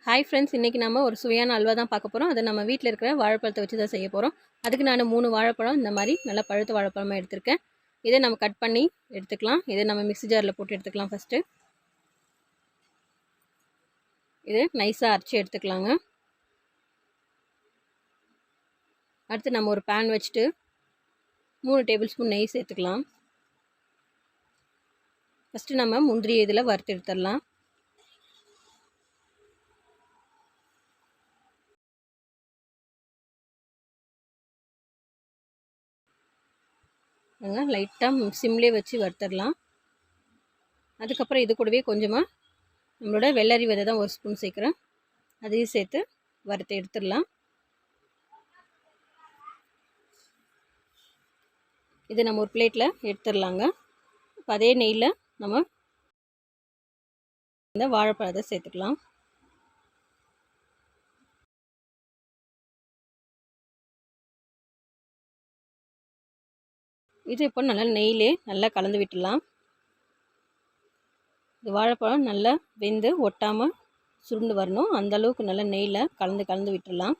Hi friends, இன்றைக்கி நம்ம ஒரு சுவையான அல்வா தான் பார்க்க போகிறோம். அதை நம்ம வீட்டில் இருக்கிற வாழைப்பழத்தை வச்சு தான் செய்ய போகிறோம். அதுக்கு நான் 3 வாழைப்பழம் இந்த மாதிரி நல்லா பழுத்த வாழைப்பழமாக எடுத்திருக்கேன். இதை நம்ம கட் பண்ணி எடுத்துக்கலாம். இதை நம்ம மிக்ஸி ஜாரில் போட்டு எடுத்துக்கலாம். ஃபஸ்ட்டு இது நைஸாக அரைச்சி எடுத்துக்கலாங்க. அடுத்து நம்ம ஒரு பேன் வச்சுட்டு 3 டேபிள் ஸ்பூன் நெய் சேர்த்துக்கலாம். ஃபஸ்ட்டு நம்ம முந்திரி இதில் வறுத்து எடுத்துடலாம். லைட்டாக சிம்லேயே வச்சு வறுத்துடலாம். அதுக்கப்புறம் இது கூடவே கொஞ்சமாக நம்மளோட வெள்ளரி விதை தான் 1 ஸ்பூன் சேர்க்குறேன். அதையும் சேர்த்து வறுத்து எடுத்துடலாம். இது நம்ம ஒரு பிளேட்டில் எடுத்துடலாங்க. இப்போ அதே நெய்யில் நம்ம இந்த வாழைப்பழத்தை சேர்த்துக்கலாம். இது இப்போ நல்லா நெய்யிலே நல்லா கலந்து விட்டுடலாம். இந்த வாழைப்பழம் நல்லா வெந்து ஒட்டாமல் சுருண்டு வரணும். அந்தளவுக்கு நல்லா நெய்யில் கலந்து விட்டுடலாம்.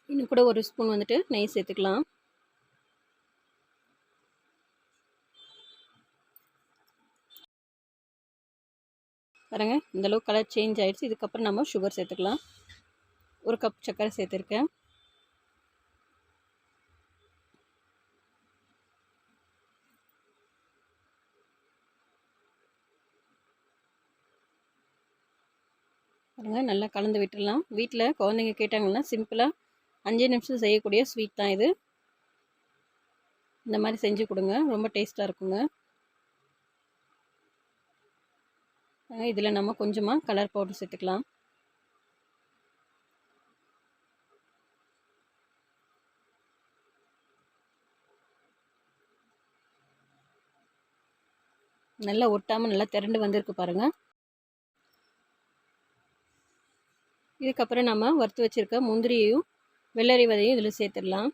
இன்னும் கூட 1 ஸ்பூன் வந்துட்டு நெய் சேர்த்துக்கலாம். பாருங்க, இந்தளவுக்கு கலர் சேஞ்ச் ஆகிடுச்சு. இதுக்கப்புறம் நம்ம சுகர் சேர்த்துக்கலாம். 1 கப் சர்க்கரை சேர்த்துருக்கேன். பாருங்கள், நல்லா கலந்து விட்டுடலாம். வீட்டில் குழந்தைங்க கேட்டாங்கன்னா சிம்பிளாக 5 நிமிஷம் செய்யக்கூடிய ஸ்வீட் தான் இது. இந்த மாதிரி செஞ்சு கொடுங்க, ரொம்ப டேஸ்ட்டாக இருக்குங்க. இதில் நம்ம கொஞ்சமாக கலர் பவுடர் சேர்த்துக்கலாம். நல்லா ஒட்டாமல் நல்லா திரண்டு வந்திருக்கு பாருங்கள். இதுக்கப்புறம் நம்ம வறுத்து வச்சுருக்க முந்திரியையும் வெள்ளரி விதையும் இதில் சேர்த்துடலாம்.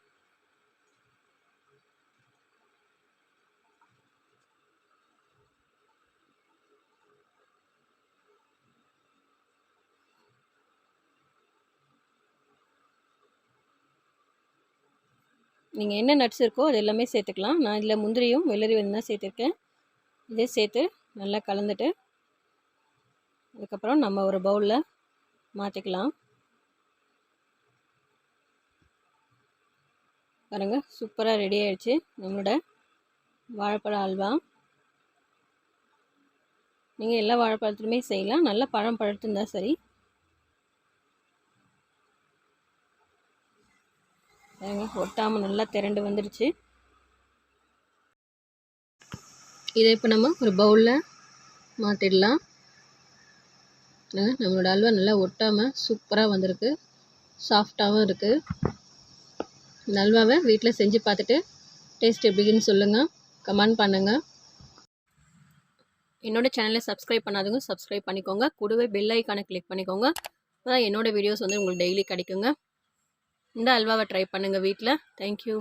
நீங்கள் என்ன நட்ஸ் இருக்கோ அது எல்லாமே சேர்த்துக்கலாம். நான் இதில் முந்திரியும் வெள்ளரி விதையும் தான் சேர்த்துருக்கேன். இதே சேர்த்து நல்லா கலந்துட்டு அதுக்கப்புறம் நம்ம ஒரு பவுலில் மாற்றிக்கலாம். பாருங்கள், சூப்பராக ரெடி ஆகிடுச்சு நம்மளோட வாழைப்பழ அல்வா. நீங்கள் எல்லா வாழைப்பழத்துலையுமே செய்யலாம். நல்ல பழம் பழுத்துருந்தா சரி. ஒட்டாமல் நல்லா திரண்டு வந்துடுச்சு. இதை இப்போ நம்ம ஒரு பவுலில் மாற்றிடலாம். நம்மளோட அல்வா நல்லா ஒட்டாமல் சூப்பராக வந்திருக்கு. சாஃப்டாகவும் இருக்குது. இந்த அல்வாவை வீட்டில் செஞ்சு பார்த்துட்டு டேஸ்ட் எப்படின்னு சொல்லுங்கள், கமெண்ட் பண்ணுங்கள். என்னோடய சேனலை சப்ஸ்கிரைப் பண்ணாதவங்க சப்ஸ்கிரைப் பண்ணிக்கோங்க. கூடவே பெல் ஐக்கானை கிளிக் பண்ணிக்கோங்க. அப்போ தான் என்னோடய வீடியோஸ் வந்து உங்களுக்கு டெய்லி கிடைக்குங்க. இந்த அல்வாவை ட்ரை பண்ணுங்கள் வீட்டில். தேங்க்யூ.